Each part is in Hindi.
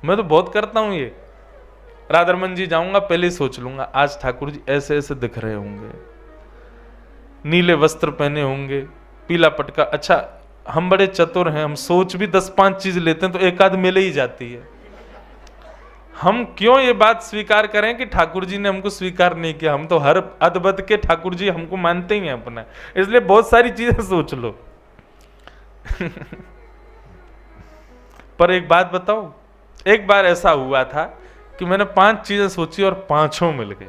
मैं तो बहुत करता हूं ये। राधारमन जी जाऊंगा, पहले ही सोच लूंगा आज ठाकुर जी ऐसे ऐसे दिख रहे होंगे, नीले वस्त्र पहने होंगे, पीला पटका। अच्छा, हम बड़े चतुर हैं, हम सोच भी 10-5 चीज लेते हैं तो एक आध मिल ही जाती है। हम क्यों ये बात स्वीकार करें कि ठाकुर जी ने हमको स्वीकार नहीं किया? हम तो हर अदबद के ठाकुर जी हमको मानते ही हैं अपना, इसलिए बहुत सारी चीजें सोच लो। पर एक बात बताओ, एक बार ऐसा हुआ था कि मैंने 5 चीजें सोची और 5 मिल गई।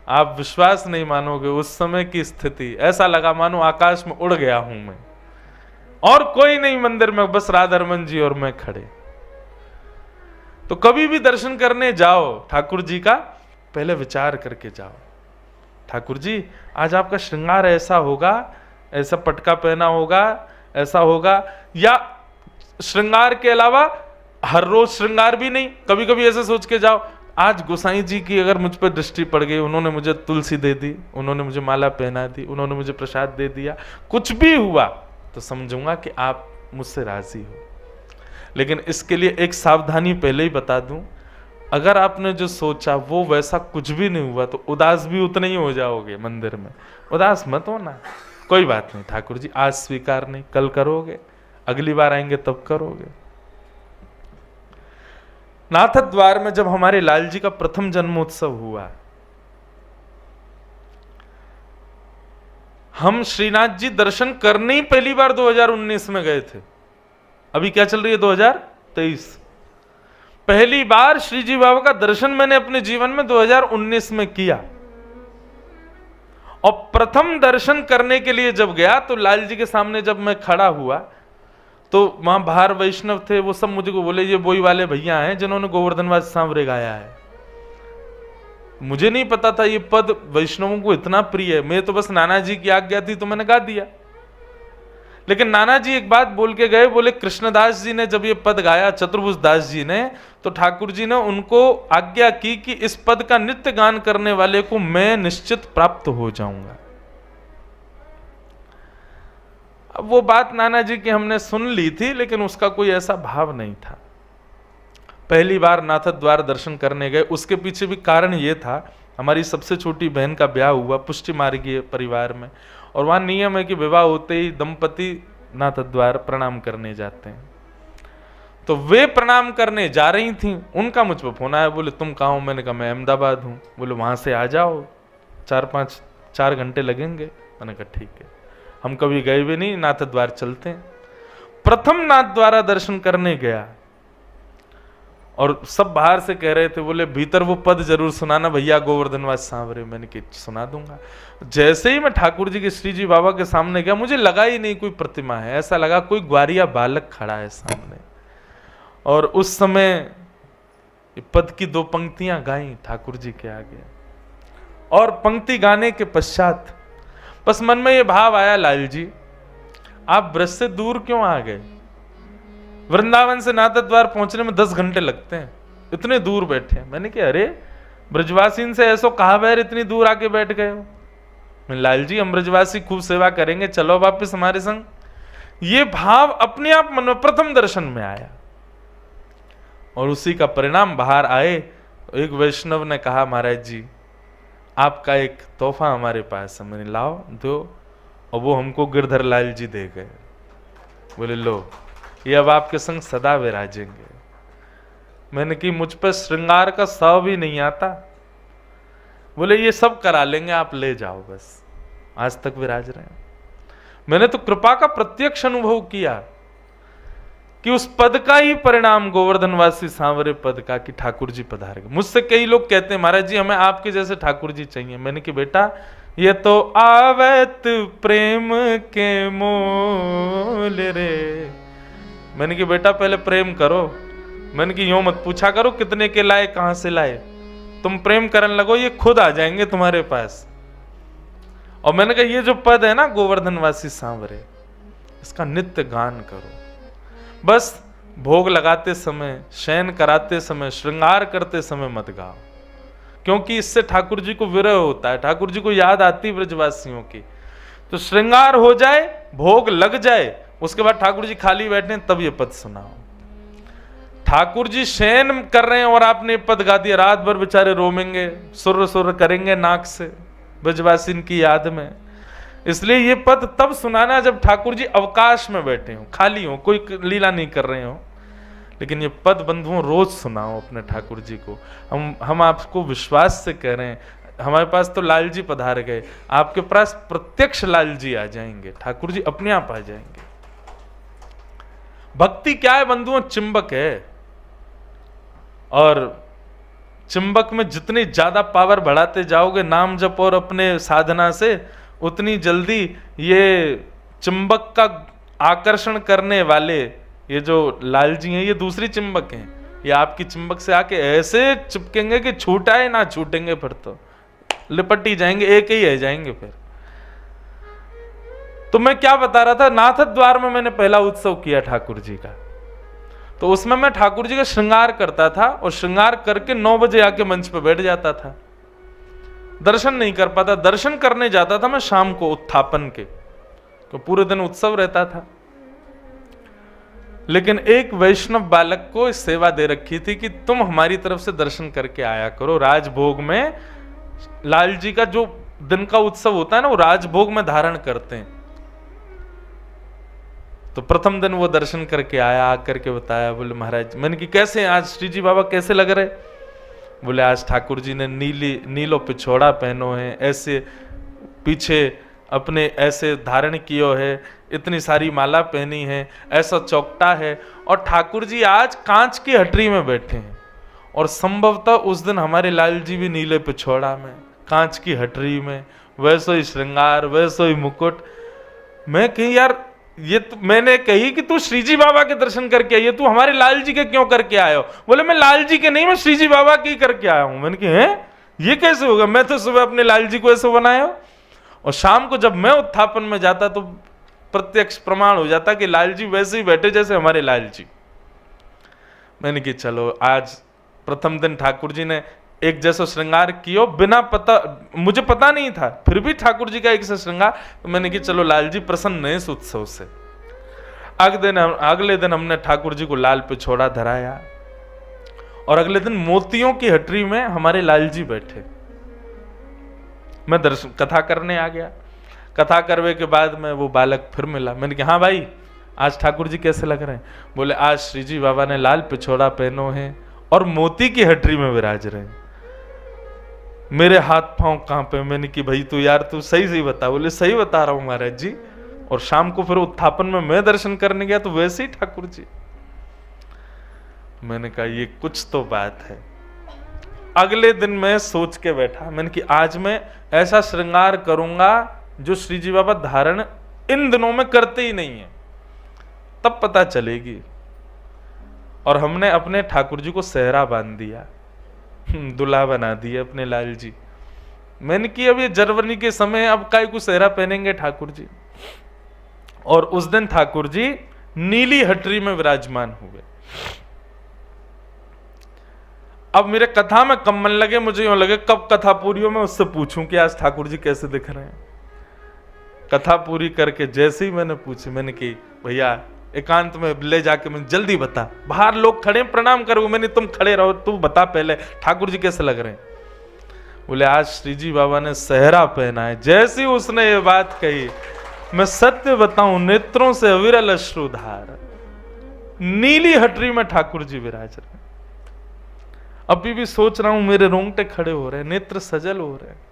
आप विश्वास नहीं मानोगे, उस समय की स्थिति ऐसा लगा मानो आकाश में उड़ गया हूं मैं, और कोई नहीं मंदिर में, बस राधारमन जी और मैं खड़े। तो कभी भी दर्शन करने जाओ ठाकुर जी का, पहले विचार करके जाओ, ठाकुर जी आज आपका श्रृंगार ऐसा होगा, ऐसा पटका पहना होगा, ऐसा होगा। या श्रृंगार के अलावा हर रोज श्रृंगार भी नहीं, कभी कभी ऐसे सोच के जाओ, आज गोसाई जी की अगर मुझ पर दृष्टि पड़ गई, उन्होंने मुझे तुलसी दे दी, उन्होंने मुझे माला पहना दी, उन्होंने मुझे प्रसाद दे दिया, कुछ भी हुआ तो समझूंगा कि आप मुझसे राजी हो। लेकिन इसके लिए एक सावधानी पहले ही बता दूं, अगर आपने जो सोचा वो वैसा कुछ भी नहीं हुआ तो उदास भी उतने ही हो जाओगे मंदिर में। उदास मत होना, कोई बात नहीं, ठाकुर जी आज स्वीकार नहीं, कल करोगे, अगली बार आएंगे तब करोगे। नाथ द्वार में जब हमारे लाल जी का प्रथम जन्मोत्सव हुआ, हम श्रीनाथ जी दर्शन करने ही पहली बार 2019 में गए थे। अभी क्या चल रही है 2023। पहली बार श्री जी बाबा का दर्शन मैंने अपने जीवन में 2019 में किया। और प्रथम दर्शन करने के लिए जब गया तो लाल जी के सामने जब मैं खड़ा हुआ तो वहां बाहर वैष्णव थे, वो सब मुझे को बोले ये बोई वाले भैया हैं जिन्होंने गोवर्धनवास सांवरे गाया है। मुझे नहीं पता था ये पद वैष्णवों को इतना प्रिय है, मैं तो बस नाना जी की आज्ञा थी तो मैंने गा दिया। लेकिन नाना जी एक बात बोल के गए, बोले कृष्णदास जी ने जब ये पद गाया, चतुर्भुज दास जी ने, तो ठाकुर जी ने उनको आज्ञा की कि इस पद का नित्य गान करने वाले को मैं निश्चित प्राप्त हो जाऊंगा। अब वो बात नाना जी की हमने सुन ली थी, लेकिन उसका कोई ऐसा भाव नहीं था। पहली बार नाथ द्वार दर्शन करने गए, उसके पीछे भी कारण ये था, हमारी सबसे छोटी बहन का ब्याह हुआ पुष्टि मार्गीय परिवार में, और वहां नियम है कि विवाह होते ही दंपति नाथ द्वार प्रणाम करने जाते हैं। तो वे प्रणाम करने जा रही थी, उनका मुझ पर फोन आया, बोले तुम कहाँ हो? मैंने कहा मैं अहमदाबाद हूँ। बोले वहां से आ जाओ, 4 घंटे लगेंगे। मैंने कहा ठीक है, हम कभी गए भी नहीं, नाथ द्वार चलते हैं। प्रथम नाथ द्वारा दर्शन करने गया और सब बाहर से कह रहे थे, बोले भीतर वो पद जरूर सुनाना भैया गोवर्धनवास सांवरे। मैंने कि सुना दूंगा। जैसे ही मैं ठाकुर जी के श्री जी बाबा के सामने गया, मुझे लगा ही नहीं कोई प्रतिमा है, ऐसा लगा कोई ग्वारिया बालक खड़ा है सामने। और उस समय पद की 2 पंक्तियां गाई ठाकुर जी के आगे, और पंक्ति गाने के पश्चात बस मन में ये भाव आया, लाल जी आप ब्रज से दूर क्यों आ गए? वृंदावन से नाथ द्वार पहुंचने में 10 घंटे लगते हैं, इतने दूर बैठे। मैंने कहा अरे ब्रजवासी से ऐसो कहा बैर इतनी दूर आके बैठ गए हो? लाल जी हम ब्रजवासी खूब सेवा करेंगे, चलो वापिस हमारे संग। ये भाव अपने आप मन में प्रथम दर्शन में आया, और उसी का परिणाम बाहर आए। एक वैष्णव ने कहा महाराज जी आपका एक तोहफा हमारे पास है। मैंने लाओ दो, और वो हमको गिरधर लाल जी दे गए। बोले लो ये अब आपके संग सदा विराजेंगे। मैंने कि मुझ पर श्रृंगार का सौ भी नहीं आता। बोले ये सब करा लेंगे, आप ले जाओ बस, आज तक विराज रहे हैं। मैंने तो कृपा का प्रत्यक्ष अनुभव किया कि उस पद का ही परिणाम गोवर्धनवासी सांवरे पद का, कि ठाकुर जी पधार गए। मुझसे कई लोग कहते हैं महाराज जी हमें आपके जैसे ठाकुर जी चाहिए। मैंने कि बेटा ये तो आवत प्रेम के मोल रे। मैंने कि बेटा पहले प्रेम करो। मैंने कि यूं मत पूछा करो कितने के लाए, कहां से लाए। तुम प्रेम करने लगो ये खुद आ जाएंगे तुम्हारे पास। और मैंने कहा ये जो पद है ना गोवर्धनवासी सांवरे, इसका नित्य गान करो। बस भोग लगाते समय, शयन कराते समय, श्रृंगार करते समय मत गाओ, क्योंकि इससे ठाकुर जी को विरह होता है, ठाकुर जी को याद आती ब्रजवासियों की। तो श्रृंगार हो जाए, भोग लग जाए, उसके बाद ठाकुर जी खाली बैठे तब ये पद सुनाओ। ठाकुर जी शयन कर रहे हैं और आपने पद गा दिया, रात भर बेचारे रोमेंगे, सुर सुर करेंगे नाक से ब्रजवासिन की याद में। इसलिए ये पद तब सुनाना जब ठाकुर जी अवकाश में बैठे हो, खाली हो, कोई लीला नहीं कर रहे हो। लेकिन ये पद बंधुओं रोज सुनाओ अपने ठाकुर जी को। हम आपको विश्वास से कह रहे हैं, हमारे पास तो लाल जी पधार गए, आपके पास प्रत्यक्ष लाल जी आ जाएंगे, ठाकुर जी अपने आप आ जाएंगे। भक्ति क्या है बंधुओं? चिंबक है, और चिंबक में जितनी ज्यादा पावर बढ़ाते जाओगे नाम जप और अपने साधना से, उतनी जल्दी ये चिंबक का आकर्षण करने वाले ये जो लाल जी हैं, ये दूसरी चिंबक हैं, ये आपकी चिंबक से आके ऐसे चिपकेंगे कि छूटाए ना छूटेंगे, फिर तो लिपट ही जाएंगे, एक ही रह जाएंगे फिर। तो मैं क्या बता रहा था, नाथ द्वार में मैंने पहला उत्सव किया ठाकुर जी का, तो उसमें मैं ठाकुर जी का श्रृंगार करता था और श्रृंगार करके 9 बजे आके मंच पे बैठ जाता था। दर्शन नहीं कर पाता, दर्शन करने जाता था मैं शाम को उत्थापन के, तो पूरे दिन उत्सव रहता था। लेकिन एक वैष्णव बालक को सेवा दे रखी थी कि तुम हमारी तरफ से दर्शन करके आया करो। राजभोग में लाल जी का जो दिन का उत्सव होता है ना, वो राजभोग में धारण करते हैं। तो प्रथम दिन वो दर्शन करके आया, आकर के बताया, बोले महाराज, मैंने कि कैसे आज श्री जी बाबा कैसे लग रहे? बोले आज ठाकुर जी ने नीलो पिछोड़ा पहनो है, ऐसे पीछे अपने ऐसे धारण कियो है, इतनी सारी माला पहनी है, ऐसा चौकटा है, और ठाकुर जी आज कांच की हटरी में बैठे हैं। और संभवतः उस दिन हमारे लाल जी भी नीले पिछोड़ा में, कांच की हटरी में, वैसो ही श्रृंगार, वैसो ही मुकुट। मैं कही यार, ये तो मैंने कही कि तू श्रीजी बाबा के दर्शन करके आई है, तू हमारे लाल जी के क्यों करके आए हो? बोले मैं लाल जी के नहीं, मैं श्रीजी बाबा के ही करके आया हूं। मैंने कहा हैं, ये कैसे होगा? मैं तो सुबह अपने लाल जी को ऐसे बनाया हो, और शाम को जब मैं उत्थापन में जाता तो प्रत्यक्ष प्रमाण हो जाता कि लाल जी वैसे ही बैठे जैसे हमारे लाल जी। मैंने कहा चलो आज प्रथम दिन ठाकुर जी ने एक जैसा श्रृंगार किया, बिना पता, मुझे पता नहीं था, फिर भी ठाकुर जी का एक सा श्रृंगार। तो मैंने कहा चलो लाल जी प्रसन्न है इस उत्सव से। अगले दिन हमने ठाकुर जी को लाल पिछोड़ा धराया, और अगले दिन मोतियों की हटरी में हमारे लाल जी बैठे। मैं दर्शन कथा करने आ गया। कथा करने के बाद में वो बालक फिर मिला। मैंने कहा हाँ भाई, आज ठाकुर जी कैसे लग रहे हैं? बोले आज श्री जी बाबा ने लाल पिछोड़ा पहनो है और मोती की हटरी में विराज रहे हैं। मेरे हाथ पांव कांपे। मैंने कि भाई तू यार तू सही बता। बोले सही बता रहा हूं महाराज जी। और शाम को फिर उत्थापन में मैं दर्शन करने गया तो वैसे ही ठाकुर जी। मैंने कहा ये कुछ तो बात है। अगले दिन मैं सोच के बैठा, मैंने कि आज मैं ऐसा श्रृंगार करूंगा जो श्री जी बाबा धारण इन दिनों में करते ही नहीं है, तब पता चलेगी। और हमने अपने ठाकुर जी को सेहरा बांध दिया, दुल्हा बना दिया अपने लाल जी। मैंने कि अब ये जनवरी के समय अब काय को सेहरा पहनेंगे ठाकुर जी। और उस दिन ठाकुर जी नीली हटरी में विराजमान हुए। अब मेरे कथा में कम मन लगे, मुझे यूं लगे कब कथा पूरी हो मैं उससे पूछूं कि आज ठाकुर जी कैसे दिख रहे हैं। कथा पूरी करके जैसे ही मैंने पूछी, मैंने कि भैया एकांत में ले जाके मैं जल्दी बता, बाहर लोग खड़े प्रणाम करो। मैंने तुम खड़े रहो, तू बता पहले ठाकुर जी कैसे लग रहे हैं। बोले आज श्री जी बाबा ने सेहरा पहना है। जैसे ही उसने ये बात कही, मैं सत्य बताऊं नेत्रों से अविरल अश्रुधार, नीली हटरी में ठाकुर जी विराज रहे। अभी भी सोच रहा हूं, मेरे रोंगटे खड़े हो रहे हैं, नेत्र सजल हो रहे हैं।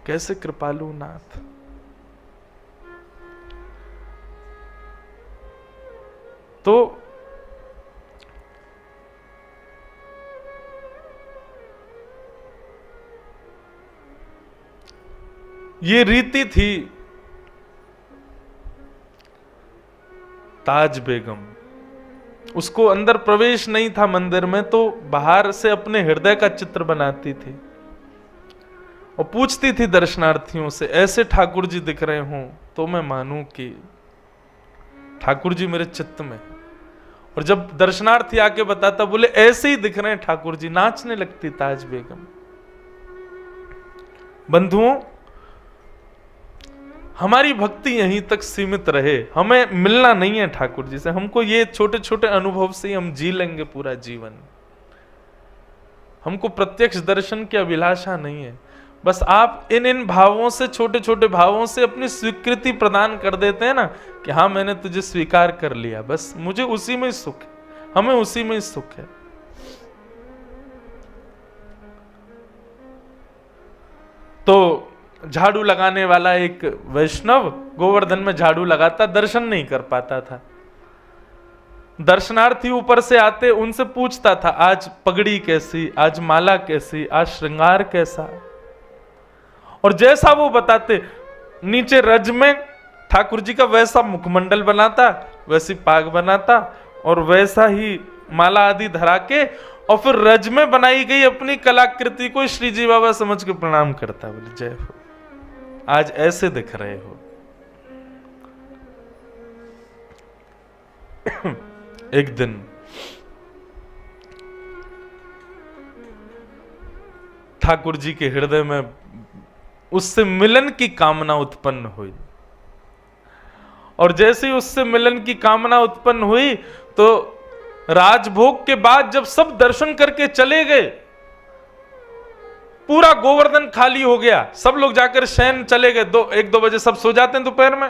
कैसे कृपालु नाथ। तो ये रीति थी ताज बेगम। उसको अंदर प्रवेश नहीं था मंदिर में, तो बाहर से अपने हृदय का चित्र बनाती थी और पूछती थी दर्शनार्थियों से, ऐसे ठाकुर जी दिख रहे हों तो मैं मानूं कि ठाकुर जी मेरे चित्त में। और जब दर्शनार्थी आके बताता, बोले ऐसे ही दिख रहे हैं ठाकुर जी, नाचने लगती ताज बेगम। बंधुओं, हमारी भक्ति यहीं तक सीमित रहे, हमें मिलना नहीं है ठाकुर जी से। हमको ये छोटे छोटे अनुभव से ही हम जी लेंगे पूरा जीवन। हमको प्रत्यक्ष दर्शन की अभिलाषा नहीं है। बस आप इन भावों से, छोटे छोटे भावों से अपनी स्वीकृति प्रदान कर देते हैं ना कि हाँ मैंने तुझे स्वीकार कर लिया, बस मुझे उसी में सुख है, हमें उसी में सुख है। तो झाड़ू लगाने वाला एक वैष्णव गोवर्धन में झाड़ू लगाता, दर्शन नहीं कर पाता था। दर्शनार्थी ऊपर से आते, उनसे पूछता था आज पगड़ी कैसी, आज माला कैसी, आज श्रृंगार कैसा। और जैसा वो बताते, नीचे रज में ठाकुर जी का वैसा मुखमंडल बनाता, वैसी पाग बनाता और वैसा ही माला आदि धरा के, और फिर रज में बनाई गई अपनी कलाकृति को श्री जी बाबा समझ के प्रणाम करता। बोले जय हो, आज ऐसे दिख रहे हो। एक दिन ठाकुर जी के हृदय में उससे मिलन की कामना उत्पन्न हुई, और जैसे ही उससे मिलन की कामना उत्पन्न हुई तो राजभोग के बाद जब सब दर्शन करके चले गए, पूरा गोवर्धन खाली हो गया, सब लोग जाकर शयन चले गए। 1-2 बजे सब सो जाते हैं दोपहर में।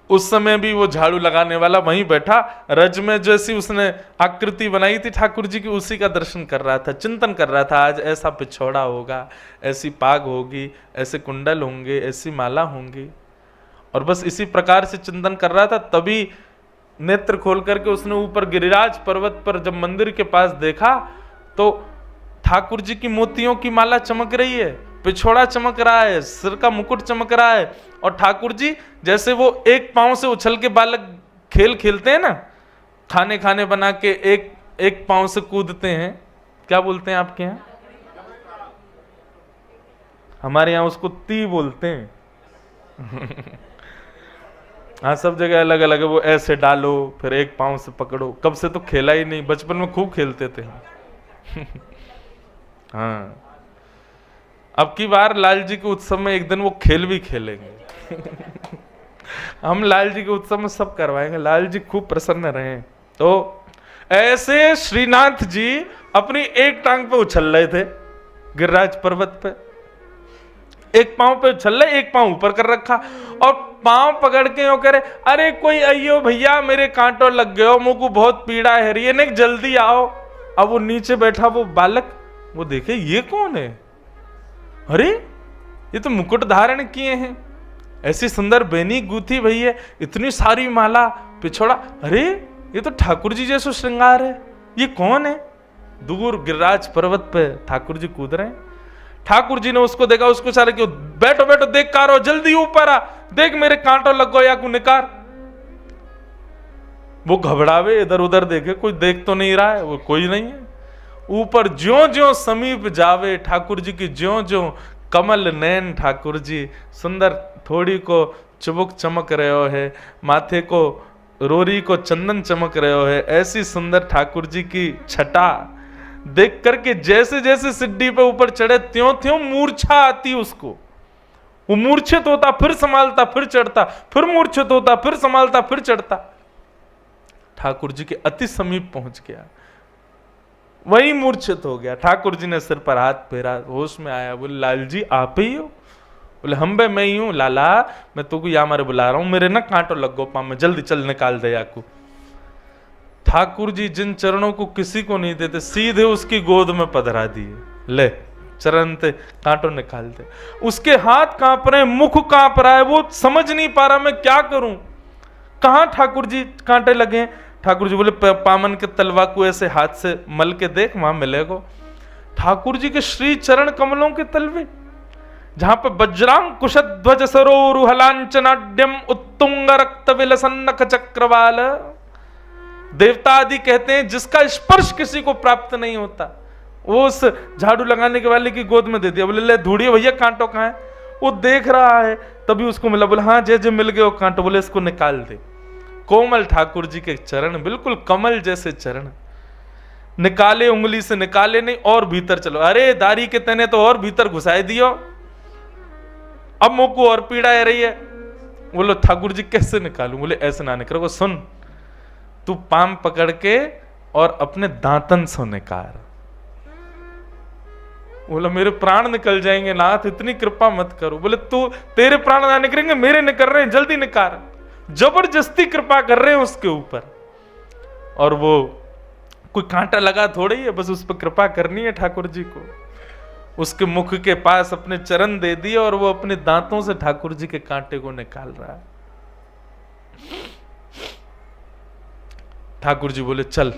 उस समय भी वो झाड़ू लगाने वाला वहीं बैठा, रज में जैसी उसने आकृति बनाई थी ठाकुर जी की, उसी का दर्शन कर रहा था, चिंतन कर रहा था। आज ऐसा पिछौड़ा होगा, ऐसी पाग होगी, ऐसे कुंडल होंगे, ऐसी माला होंगी, और बस इसी प्रकार से चिंतन कर रहा था। तभी नेत्र खोल करके उसने ऊपर गिरिराज पर्वत पर जब मंदिर के पास देखा तो ठाकुर जी की मोतियों की माला चमक रही है, पिछोड़ा चमक रहा है, सिर का मुकुट चमक रहा है, और ठाकुर जी जैसे वो एक पांव से उछल के बालक खेल खेलते हैं ना, खाने खाने बना के एक पांव से कूदते हैं, क्या बोलते हैं आपके यहाँ? हमारे यहाँ उसको ती बोलते हैं। हाँ, सब जगह अलग अलग है। वो ऐसे डालो, फिर एक पांव से पकड़ो। कब से तो खेला ही नहीं, बचपन में खूब खेलते थे। हाँ, अब की बार लाल जी के उत्सव में एक दिन वो खेल भी खेलेंगे। हम लाल जी के उत्सव में सब करवाएंगे, लाल जी खूब प्रसन्न रहे। तो ऐसे श्रीनाथ जी अपनी एक टांग पे उछल रहे थे गिरिराज पर्वत पे, एक पांव पे उछल रहे, एक पांव ऊपर कर रखा, और पांव पकड़ के यूं करे, अरे कोई अयो भैया मेरे कांटों लग गए हो, मुझको बहुत पीड़ा है रही है, नहीं जल्दी आओ। अब वो नीचे बैठा वो बालक, वो देखे ये कौन है, अरे ये तो मुकुट धारण किए हैं, ऐसी सुंदर बेनी गूथी भई है, इतनी सारी माला, पिछोड़ा, अरे ये तो ठाकुर जी जैसा श्रृंगार है, ये कौन है? दूर गिरिराज पर्वत पे ठाकुर जी कूद रहे हैं। ठाकुर जी ने उसको देखा, उसको सारे क्यों, बैठो बैठो, देख कारो, जल्दी ऊपर आ, देख मेरे कांटों लग गो या को निकार। वो घबरावे, इधर उधर देखे, कोई देख तो नहीं रहा है, वो कोई नहीं है। ऊपर ज्यों ज्यों समीप जावे ठाकुर जी की, ज्यों ज्यों कमल नैन ठाकुर जी, सुंदर थोड़ी को चुबुक चमक रहे हो है, माथे को रोरी को चंदन चमक रहे हो है, ऐसी सुंदर ठाकुर जी की छटा देख करके जैसे जैसे सिड्डी पे ऊपर चढ़े त्यों त्यों मूर्छा आती उसको। वो मूर्छित होता, फिर संभालता, फिर चढ़ता, फिर मूर्छित होता, फिर संभालता, फिर चढ़ता। ठाकुर जी के अति समीप पहुंच गया, वही मूर्छित हो गया। ठाकुर जी ने सिर पर हाथ फेरा, होश में आया, बोले लाल जी आप ही हो? बोले हम बे मैं ही हूं लाला, मैं तुमको यहाँ मारे बुला रहा हूं, मेरे ना कांटो लग गो पाँव में, जल्दी चल निकाल दे याकू। ठाकुर जी जिन चरणों को किसी को नहीं देते, सीधे उसकी गोद में पधरा दिए, ले चरण ते कांटो निकाल दे। उसके हाथ कांप रहे, मुख कांप रहा है, वो समझ नहीं पा रहा मैं क्या करूं, कहां ठाकुर जी कांटे लगे। ठाकुर जी बोले पामन के तलवा को ऐसे हाथ से मल के देख, वहां मिलेगा। ठाकुर जी के श्री चरण कमलों के तलवे, जहां पे वज्रांग कुशध्वज सरोरु हलांचनाड्यम उत्तुंग रक्त विलसन्नक चक्रवाल, देवता आदि कहते हैं जिसका स्पर्श किसी को प्राप्त नहीं होता, वो उस झाड़ू लगाने के वाले की गोद में दे दिया। बोले ले धूड़िए भैया कांटो कहां है? वो देख रहा है, तभी उसको मिला। बोले हाँ जय जय मिल गए वो कांटो। बोले इसको निकाल दे। कोमल ठाकुर जी के चरण, बिल्कुल कमल जैसे चरण, निकाले, उंगली से निकाले नहीं, और भीतर चलो। अरे दारी के तने तो और भीतर घुसाए दियो। अब मोकू और पीड़ा आ रही है। बोलो ठाकुर जी कैसे निकालूं? बोले ऐसे ना निकालो, सुन तू पाम पकड़ के और अपने दांतन से निकाल। बोला मेरे प्राण निकल जाएंगे नाथ, इतनी कृपा मत करो। बोले तू, तेरे प्राण ना निकलेंगे, मेरे निकल रहे हैं, जल्दी निकाल। जबरदस्ती कृपा कर रहे हैं उसके ऊपर, और वो कोई कांटा लगा थोड़ी है, बस उस पर कृपा करनी है ठाकुर जी को। उसके मुख के पास अपने चरण दे दिए और वो अपने दांतों से ठाकुर जी के कांटे को निकाल रहा है। ठाकुर जी बोले चल,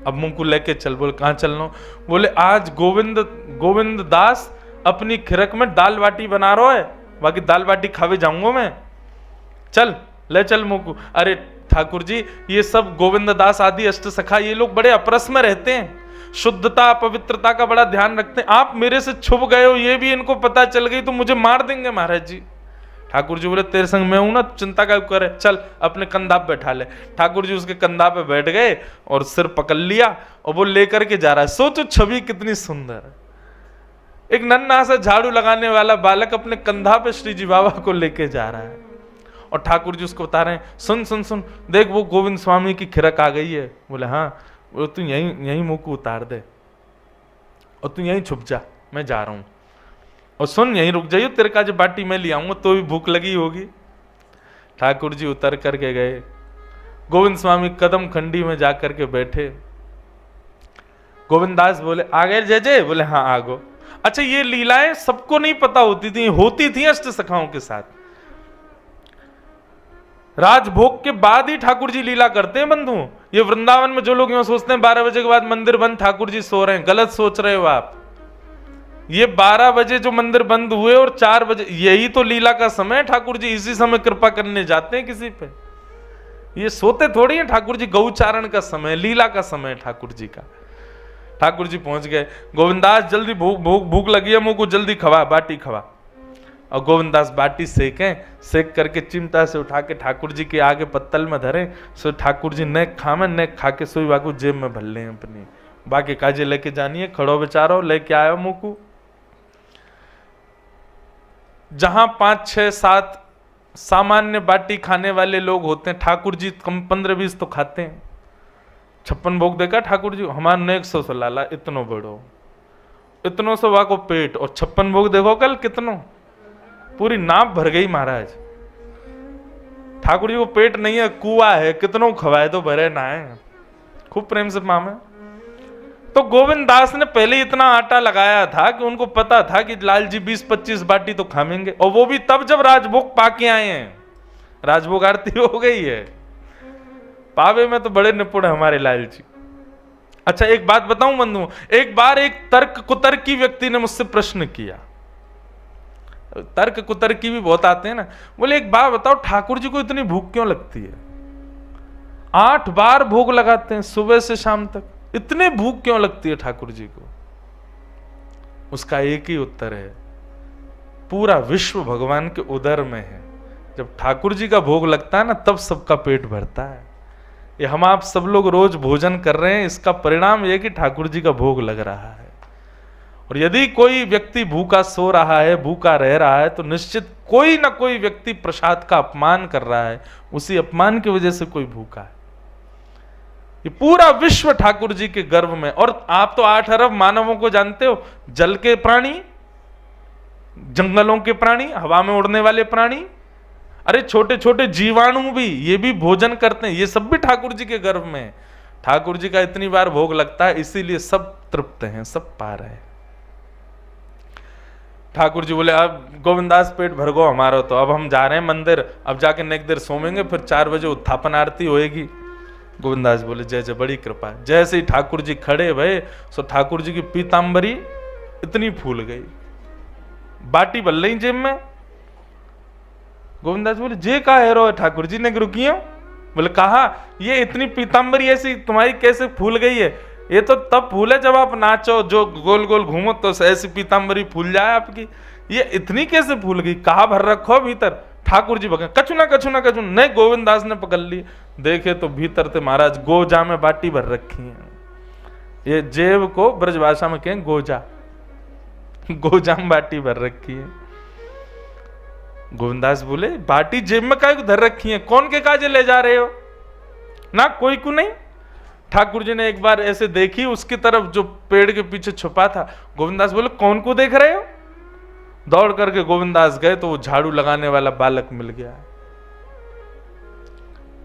अब मुंह को लेके चल। बोले कहां चलना? बोले आज गोविंद दास अपनी खिरक में दाल बाटी बना रहा है, बाकी दाल बाटी खावे जाऊंगा मैं, चल ले चल मुंह को। अरे ठाकुर जी ये सब गोविंद दास आदि अष्ट सखा ये लोग बड़े अपरस में रहते हैं, शुद्धता पवित्रता का बड़ा ध्यान रखते हैं। आप मेरे से छुप गए हो, ये भी इनको पता चल गई तो मुझे मार देंगे महाराज जी। ठाकुर जी बोले तेरे संग मैं हूं ना, चिंता क्या करे, चल अपने कंधा पे बैठा ले। ठाकुर जी उसके कंधा पे बैठ गए और सिर पकड़ लिया और वो लेकर के जा रहा है। सोचो छवि कितनी सुंदर, एक नन्हा सा झाड़ू लगाने वाला बालक अपने कंधा पे श्री जी बाबा को लेके जा रहा है और ठाकुर जी उसको बता रहे हैं सुन सुन सुन, देख वो गोविंद स्वामी की खिरक आ गई है। बोले हाँ। वो तू यहीं मुंह को उतार दे और तू यहीं छुप जा, मैं जा रहा हूं, और सुन यहीं रुक जाइयो, तेरे का जो बाटी मैं ले आऊंगा, तो भी भूख लगी होगी। ठाकुर जी उतर करके गए, गोविंद स्वामी कदम खंडी में जाकर के बैठे। गोविंद दास बोले आ गए जय जय? बोले हाँ आ गो। अच्छा ये लीलाएं सबको नहीं पता होती थी अष्ट सखाओं के साथ। राजभोग के बाद ही ठाकुर जी लीला करते हैं बंधु। ये वृंदावन में जो लोग यूं सोचते हैं 12 बजे के बाद मंदिर बंद ठाकुर जी सो रहे हैं, गलत सोच रहे हो आप। ये 12 बजे जो मंदिर बंद हुए और 4 बजे, यही तो लीला का समय है। ठाकुर जी इसी समय कृपा करने जाते हैं किसी पे, ये सोते थोड़ी हैं। ठाकुर जी गौचारण का समय, लीला का समय ठाकुर जी का। ठाकुर जी पहुंच गए। गोविंदास जल्दी भूख लगी है, मुंह को जल्दी खवा, बाटी खवा। और गोविंदास बाटी सेक करके चिमटा से उठा के ठाकुर जी के आगे पत्तल में धरे। सो ठाकुर जी ने खामे ने खा के सोई वाकू जेब में भर ले अपनी, बाकी काजे लेके जानी है, खड़ो बेचारो लेके आयो मुंह को। जहां 5 6 7 सामान्य बाटी खाने वाले लोग होते हैं, ठाकुर जी कम 15-20 तो खाते हैं। 56 भोग देखा ठाकुर जी, हमारे ने 100 से लाला, इतनो बड़ो, इतनो से वाको पेट, और 56 भोग देखो कल कितनो, पूरी नाप भर गई महाराज। ठाकुर जी को पेट नहीं है, कुआ है, कितनों खवाए तो भरे ना है, खूब प्रेम से मामे। तो गोविंद दास ने पहले इतना आटा लगाया था कि उनको पता था कि लाल जी 20-25 बाटी तो खाएंगे, और वो भी तब जब राजभोग पाके आए हैं, राजभोग आरती हो गई है। पावे में तो बड़े निपुण है हमारे लाल जी। अच्छा एक बात बताऊं बंधु, एक बार एक तर्क कुतर्की व्यक्ति ने मुझसे प्रश्न किया, तर्क कुतर्की भी बहुत आते हैं ना। बोले एक बात बताओ, ठाकुर जी को इतनी भूख क्यों लगती है? 8 बार भोग लगाते हैं सुबह से शाम तक, इतने भूख क्यों लगती है ठाकुर जी को? उसका एक ही उत्तर है, पूरा विश्व भगवान के उदर में है। जब ठाकुर जी का भोग लगता है ना, तब सबका पेट भरता है। ये हम आप सब लोग रोज भोजन कर रहे हैं, इसका परिणाम यह कि ठाकुर जी का भोग लग रहा है। और यदि कोई व्यक्ति भूखा सो रहा है, भूखा रह रहा है, तो निश्चित कोई ना कोई व्यक्ति प्रसाद का अपमान कर रहा है, उसी अपमान की वजह से कोई भूखा है। ये पूरा विश्व ठाकुर जी के गर्भ में। और आप तो 8 अरब मानवों को जानते हो, जल के प्राणी, जंगलों के प्राणी, हवा में उड़ने वाले प्राणी, अरे छोटे छोटे जीवाणु भी, ये भी भोजन करते हैं, ये सब भी ठाकुर जी के गर्भ में। ठाकुर जी का इतनी बार भोग लगता है, इसीलिए सब तृप्त हैं, सब पा रहे हैं। ठाकुर जी बोले अब गोविंदास पेट भर गो हमारा, तो अब हम जा रहे हैं मंदिर, अब जाके नेक देर सोमेंगे, फिर 4 बजे उत्थापन आरती होएगी। गोविंदास बोले जय जय, बड़ी कृपा। जैसे ही ठाकुर जी खड़े भये, सो ठाकुर जी की पीतांबरी इतनी फूल गई, बाटी बल रही जेब में। गोविंदास बोले जे का है रो ठाकुर जी ने रुकी? बोले कहा ये इतनी पीतांबरी ऐसी तुम्हारी कैसे फूल गई है? ये तो तब फूले जब आप नाचो, जो गोल गोल घूमो तो ऐसी पीतांबरी फूल जाए आपकी, ये इतनी कैसे फूल गई? कहा भर रखो भीतर? ठाकुर जी भगे कछु ना कछु ना कछु नहीं। गोविंदास ने पकड़ ली, देखे तो भीतर थे महाराज गोजा में बाटी भर रखी है। ये जेब को ब्रज भाषा में कहें गोजा, गोजा में बाटी भर रखी है। गोविंदास बोले बाटी जेब में काहे को धर रखी है, कौन के काजे ले जा रहे हो ना, कोई को नहीं। ठाकुर जी ने एक बार ऐसे देखी उसकी तरफ जो पेड़ के पीछे छुपा था। गोविंदास बोले कौन को देख रहे हो। दौड़ करके गोविंदास गए तो वो झाड़ू लगाने वाला बालक मिल गया।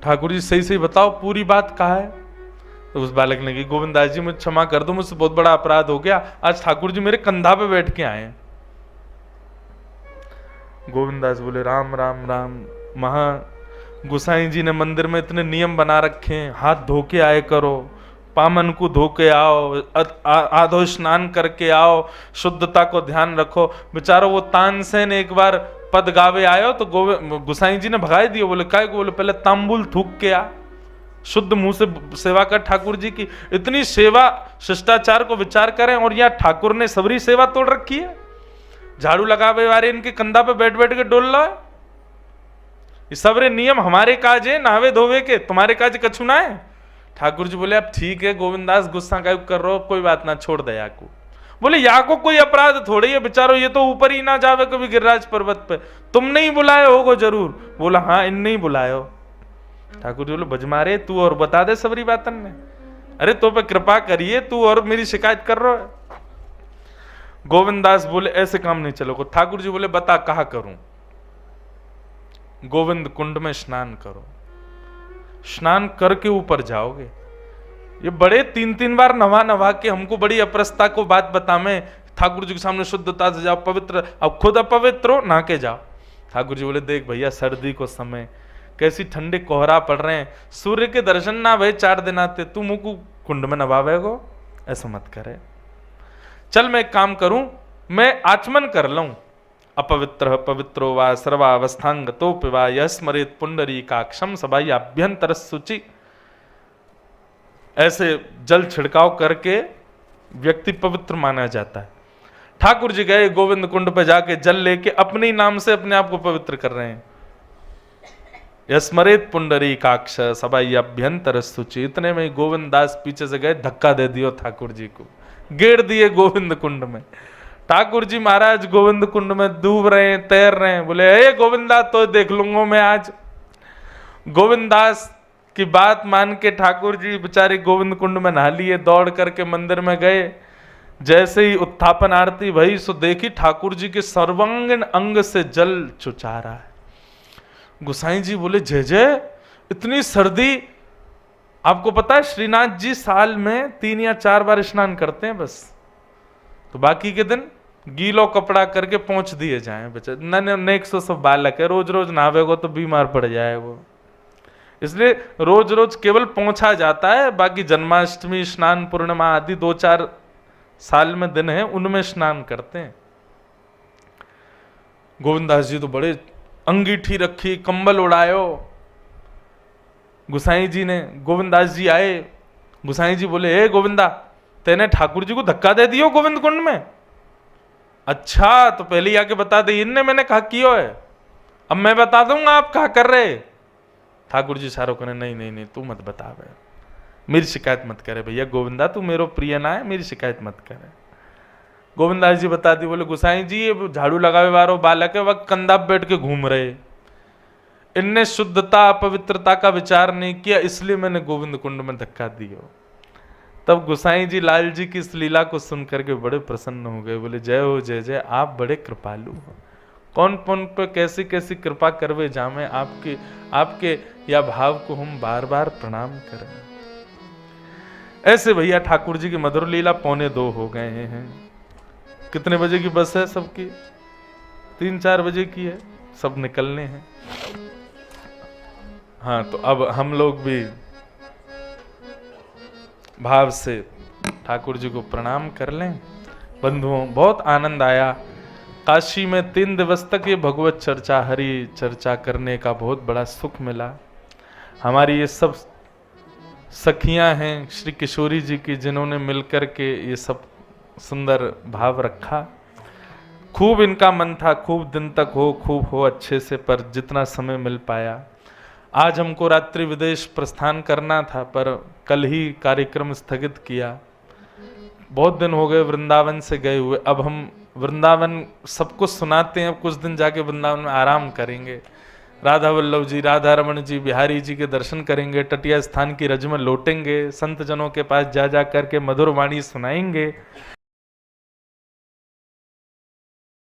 ठाकुर जी सही सही बताओ पूरी बात कहा है। तो उस बालक ने कही गोविंदास जी मुझे क्षमा कर दो, मुझसे बहुत बड़ा अपराध हो गया, आज ठाकुर जी मेरे कंधा पे बैठ के आए। गोविंदास बोले राम राम राम, महा गोसाई जी ने मंदिर में इतने नियम बना रखे हैं, हाथ धो के आए करो, पामन को धो के आओ, आधो स्नान करके आओ, शुद्धता को ध्यान रखो। बेचारो वो तानसेन एक बार पद गावे आयो तो गोसाई जी ने भगाई दिए। बोले काय को, बोले पहले तांबुल थूक के आ, शुद्ध मुंह से सेवा कर ठाकुर जी की। इतनी सेवा शिष्टाचार को विचार करें और यहाँ ठाकुर ने सबरी सेवा तोड़ रखी है। झाड़ू लगावे वाले इनके कंधा पे बैठ बैठ के डोल रहा है। ये सबरे नियम हमारे काज है, नहावे धोवे के, तुम्हारे काज कछु ना है। ठाकुर जी बोले अब ठीक है गोविंदास, गुस्सा का कर रहे हो, कोई बात ना, छोड़ दे याको। बोले याको कोई अपराध थोड़ी है, बेचारो ये तो ऊपर ही ना जावे कभी गिरिराज पर्वत पे, तुमने ही बुलाए होगो जरूर। बोला हाँ इनने ही बुलाए हो। ठाकुर जी बोले बजमारे तू और बता दे सबरी बातन ने, अरे तो पे कृपा करिए, तू और मेरी शिकायत कर रहा है। गोविंदास बोले ऐसे काम नहीं चलोगे। ठाकुर जी बोले बता कहा करूं। गोविंद कुंड में स्नान करो, स्नान करके ऊपर जाओगे। ये बड़े 3-3 बार नवा नवा के हमको बड़ी अपरसता को बात बता, मैं ठाकुर जी के सामने शुद्धता से जाओ, पवित्र, अब खुद अपवित्र हो नहा के जाओ। ठाकुर जी बोले देख भैया सर्दी को समय, कैसी ठंडे कोहरा पड़ रहे हैं, सूर्य के दर्शन ना भय 4 दिन आते, तू मुंह को कुंड में नवावेगो, ऐसा मत करे। चल मैं एक काम करूं, मैं आचमन कर लूं। अपवित्र पवित्रो वा सर्वावस्थांगतो पिवा यह स्मरेत पुंडरीकाक्षम सबाई अभ्यंतर शुचि। ऐसे जल छिड़काव करके व्यक्ति पवित्र माना जाता है। ठाकुर जी गए गोविंद कुंड पे जाके जल लेके अपने ही नाम से अपने आप को पवित्र कर रहे हैं। यस्मरेत पुंडरीकाक्ष सबाई अभ्यंतर शुचि। इतने में गोविंद दास पीछे से गए, धक्का दे दियो ठाकुर जी को, गेड़ दिए गोविंद कुंड में। ठाकुर जी महाराज गोविंद कुंड में डूब रहे हैं, तैर रहे हैं। बोले हे गोविंदास तो देख लूंगा मैं आज। गोविंदास की बात मान के ठाकुर जी बेचारे गोविंद कुंड में नहा लिए, दौड़ करके मंदिर में गए। जैसे ही उत्थापन आरती भई सो देखी ठाकुर जी के सर्वांगीण अंग से जल चुचा रहा है। गोसाई जी बोले जय जय, इतनी सर्दी। आपको पता है श्रीनाथ जी साल में 3 या 4 बार स्नान करते हैं बस, तो बाकी के दिन गीलो कपड़ा करके पहुंच दिए जाएं। बेचारे नेक सो सब बालक है, रोज रोज नहावेगो तो बीमार पड़ जाए वो, इसलिए रोज रोज केवल पहुंचा जाता है। बाकी जन्माष्टमी, स्नान पूर्णिमा आदि 2-4 साल में दिन है, उनमें स्नान करते हैं। गोविंदास जी तो बड़े अंगीठी रखी, कंबल उड़ायो। गोसाई जी ने, गोविंदास जी आए, गोसाई जी बोले हे गोविंदा तेने ठाकुर जी को धक्का दे दियो गोविंद कुंड में। अच्छा तो पहले ही आके बता दे, इनने मैंने कहा कियो है, अब मैं बता दूंगा आप कहा कर रहे। ठाकुर जी सारो कहने नहीं नहीं नहीं तू मत बता बे, मेरी शिकायत मत करे भैया गोविंदा, तू मेरो प्रिय ना है, मेरी शिकायत मत करे। गोविंदास जी बता दी। बोले गोसाई जी ये झाड़ू लगावे वालो बालक है, वह कंधा पे बैठ के घूम रहे, इनने शुद्धता पवित्रता का विचार नहीं किया, इसलिए मैंने गोविंद कुंड में धक्का दिया। तब गोसाई जी लाल जी की इस लीला को सुन करके बड़े प्रसन्न हो गए। बोले जय हो जय जय, आप बड़े कृपालु हो, कौन कौन पे कैसी कैसी कृपा करवे जामे, आपके या भाव को हम बार बार प्रणाम करें। ऐसे भैया ठाकुर जी की मधुर लीला 1:45 हो गए हैं। कितने बजे की बस है सबकी? 3-4 बजे की है, सब निकलने हैं। हाँ तो अब हम लोग भी भाव से ठाकुर जी को प्रणाम कर लें। बंधुओं बहुत आनंद आया। काशी में 3 दिवस तक ये भगवत चर्चा, हरि चर्चा करने का बहुत बड़ा सुख मिला। हमारी ये सब सखियां हैं श्री किशोरी जी की, जिन्होंने मिलकर के ये सब सुंदर भाव रखा। खूब इनका मन था खूब दिन तक हो, खूब हो अच्छे से, पर जितना समय मिल पाया। आज हमको रात्रि विदेश प्रस्थान करना था, पर कल ही कार्यक्रम स्थगित किया। बहुत दिन हो गए वृंदावन से गए हुए, अब हम वृंदावन सब कुछ सुनाते हैं, अब कुछ दिन जाके वृंदावन में आराम करेंगे, राधा वल्लभ जी, राधा रमन जी, बिहारी जी के दर्शन करेंगे, तटिया स्थान की रज में लौटेंगे, संत जनों के पास जा जा करके मधुर वाणी सुनाएंगे।